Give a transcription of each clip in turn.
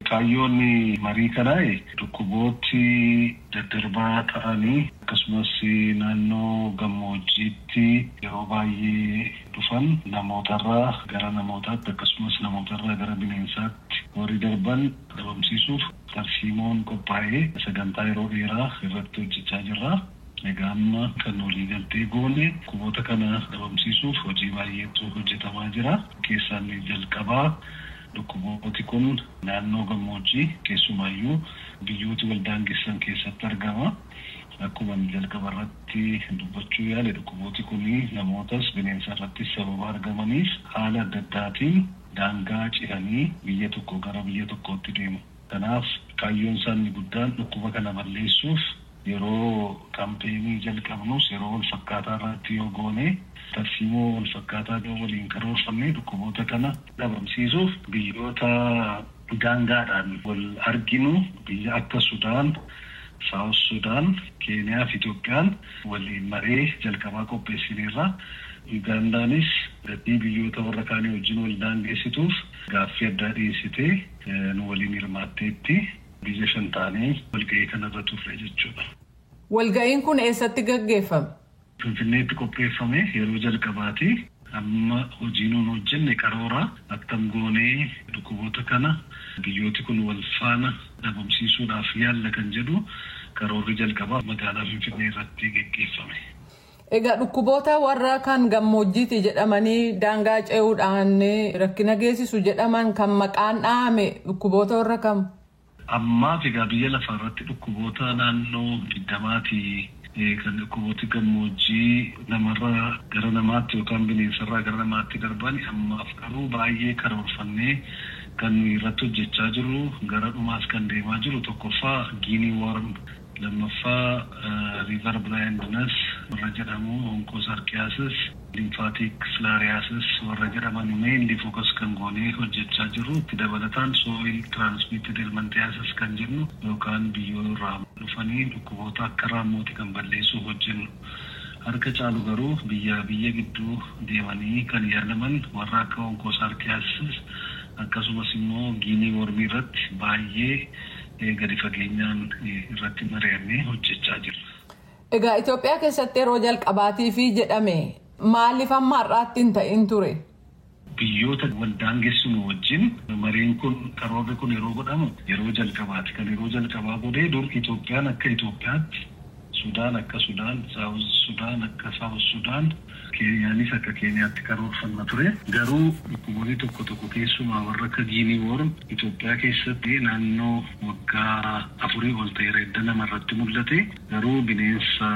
Kaayyoonni marii kanaa dhukkubooti daddarbaa ta'anii akkasumas naannoo gammoojjiitti yeroo baay'ee dhufan namootarraa gara namootaatti akkasumas namootarraa gara bineensaatti warri darban dhabamsiisuuf tarsiimoon qophaa'ee sagantaa yeroo dheeraa irratti hojjechaa jirra. Egaa amma kan waliigaltee goone dhukkuboota kana dhabamsiisuuf hojii baay'eetu hojjetamaa jira. Keessaan jalqabaa dhukkubooti kun naannoo gammoojjii keessumaayyuu biyyoota waldaangessan keessatti argama. Akkuma jalqaba irratti dubbachuu yaale dhukkubooti kun namootas bineensa irratti sababa argamaniif haala adda addaatiin daangaa ce'anii biyya tokko gara biyya tokkootti deemu. Kanaaf kaayyoon isaanii guddaan dhukkuba kana balleessuuf yeroo kampeenii jalqabnus yeroo wal fakkaataa irratti yoo goone tarsiimoo wal fakkaataa waliin karoorfamee dhukkuboota kana dhabamsiisuuf biyyoota daangaadhaan wal arginu biyya akka Sudaan, South Sudan, Keeniyaa fi Itoophiyaan waliin maree jalqabaa qopheessineerra. Ugandaanis dadii biyyoota warra kaanii wajjin wal daangeessituuf gaaffii addaa dhiyeessitee nu waliin hirmaatteetti biyya 5 taanee walga'ii kanarra turre jechuudha. Walga'iin kun eessatti gaggeeffame? Finfinneetti qopheeffame yeroo jalqabaati. Amma hojii nuun hojjenne karoora akkam goonee dhukkuboota kana biyyooti kun wal faana dhabamsiisuudhaaf yaalla kan jedhu karoorri jalqabaa magaalaa Finfinnee irratti gaggeeffame. Egaa dhukkuboota warra kan gammoojjiiti jedhamanii daangaa ce'uudhaan rakkina geessisu jedhaman kan maqaan dhahame dhukkuboota warra kam? Ammaaf egaa biyya lafaa irratti dhukkuboota naannoo 20 kan dhukkubooti gammoojjii namarraa gara namaatti yookaan bineensarraa gara namaatti darban ammaaf garuu baay'ee karoorfannee kan irratti hojjechaa jiru gara dhumaas kan deemaa jiru tokkoffaa Guinea worm, lammaffaa river blindness warra jedhamu onchocerciasis, lymphatic filariasis warra jedhaman mainly focus kan goonee hojjechaa jiru. Itti dabalataan soil transmitted helminthiasis kan jennu yookaan biyyoo irraa dhufanii dhukkuboota akka raammooti kan balleessuu hojjennu. Harka caalu garuu biyya gidduu deemanii kan yaalaman warra akka onchocerciasis akkasumas immoo Guinea worm irratti baay'ee gadi fageenyaan irratti mari'annee hojjechaa jirra. Egaa Itoophiyaa keessatti yeroo jalqabaatiif jedhame maaliif amma har'aatti hin ta'in ture? Biyyoota waldaangeessinu wajjin mariin kun karoorri kun yeroo godhamu yeroo jalqabaati. Kan yeroo jalqabaa godhee dur Itoophiyaan akka Itoophiyaatti, Sudaan akka Sudaan, South Sudan akka South Sudan, Keeniyaanis akka Keeniyaatti karoorfanna ture. Garuu dhukkuboonni tokko keessumaa warra akka Guinea worm Itoophiyaa keessatti naannoo waggaa 4 ol ta'e edda namarratti mul'ate. Garuu bineensa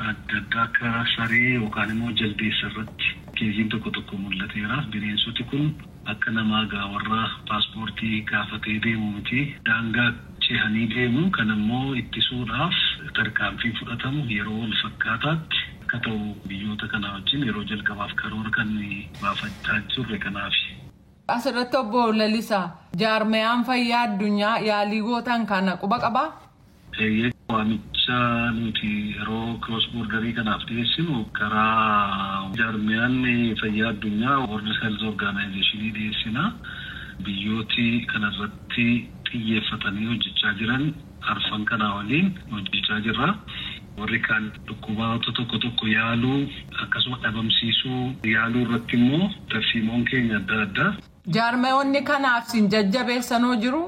adda addaa akka saree yookaan immoo jaldeessa irratti keessiin tokko mul'ateera. Bineensoti kun akka namaa warra paaspoortii gaafatee deemu miti. Daangaa ce'anii deemu kan immoo ittisuudhaaf tarkaanfii fudhatamu yeroo wal fakkaataatti akka ta'u biyyoota kana wajjin yeroo jalqabaaf karoora kan baafachaa jirre kanaaf. Asirratti obbo Lalisaa jaarmayaan fayyaa addunyaa yaalii gootan kana quba qabaa? Waamicha nuti yeroo cross borderii kanaaf dhiyeessinu karaa jaarmayaan fayyaa addunyaa World Health Organization dhiyeessina. Biyyooti kanarratti xiyyeeffatanii hojjechaa jiran arfan kanaa waliin hojjechaa jirra. Warri kaan dhukkuboota tokko yaaluu akkasuma dhabamsiisuu yaaluu irratti immoo tarsiimoon keenya adda addaa. Jaarmayoonni kanaaf sin jajjabeessanoo jiru?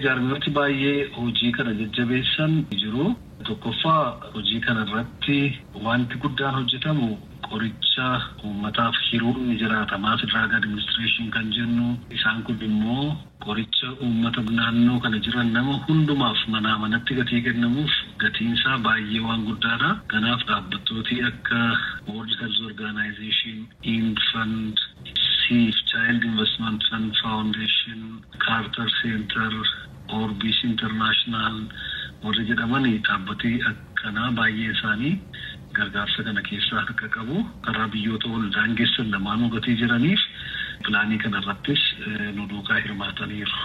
Jaarmayooti baay'ee hojii kana jajjabeessan jiru. Tokkoffaa hojii kana irratti wanti guddaan hojjetamu qoricha uummataaf hiruun ni jiraata. Mass drug administration kan jennu isaan kun immoo qoricha uummata naannoo kana jiran nama hundumaaf manatti gatii kennamuuf gatiin isaa baay'ee waan guddaadha. Kanaaf dhaabbattooti akka World Health Organization, Infant, Child Investment Fund Foundation, Carter Center, Orbis International warri jedhamanii dhaabbatee akkanaa baay'ee isaanii gargaarsa kana keessaa akka qabu karaa biyyoota wal daangessan lamaanuu gatii jiraniif pilaanii kanarrattis nu duukaa hirmaataniiru.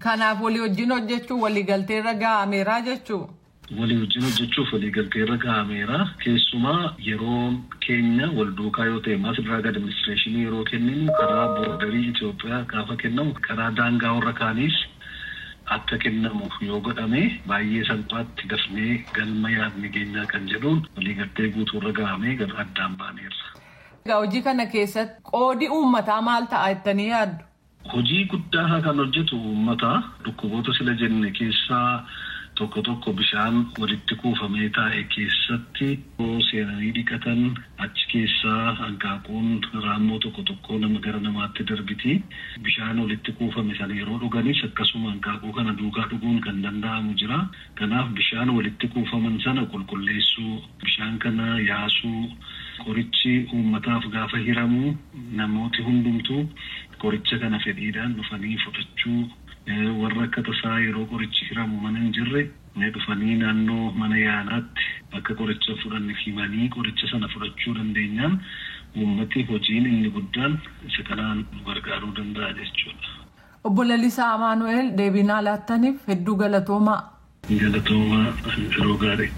Kanaaf walii wajjin hojjechuun waliigalteerra ga'ameera jechuu? Walii wajjin hojjechuuf waliigalteerra ga'ameera. Keessumaa yeroo keenya wal duukaa yoo ta'e Mass Drug Administration yeroo kenninu karaa borderii Itoophiyaa gaafa kennamu karaa daangaa warra kaaniis akka kennamuuf yoo godhame baay'ee salphaatti dafnee galma yaadni keenyaa kan jedhuun waliigaltee guutuurra gahamee gara addaan baaneerra. Egaa hojii kana keessatti qoodi uummataa maal ta'a jettanii yaaddu? Hojii guddaa kan hojjetu uummata dhukkuboota sila jenne keessaa tokko bishaan walitti kuufamee taa'e keessatti seenanii dhiqatan achi keessaa hanqaaquun raammoo tokko nama gara namaatti darbiti. Bishaan walitti kuufame sana yeroo dhuganis akkasuma hanqaaquu kana duukaa dhuguun kan danda'amu jira. Kanaaf bishaan walitti kuufaman sana qulqulleessuu, bishaan kana yaasuu, qorichi uummataaf gaafa hiramu namooti hundumtuu qoricha kana fedhiidhaan dhufanii fudhachuu. Warra akka tasaa yeroo qorichi hiramu mana hin jirre dhufanii naannoo mana yaalaatti akka qoricha fudhanne himanii qoricha sana fudhachuu dandeenyaan uummati hojiin inni guddaan isa kanaan gargaaruu danda'a jechuudha. Obbo Lalisaa Amaanu'eel deebii nuu laattaniif hedduu galatoomaa. Galatoomaa yeroo gaarii.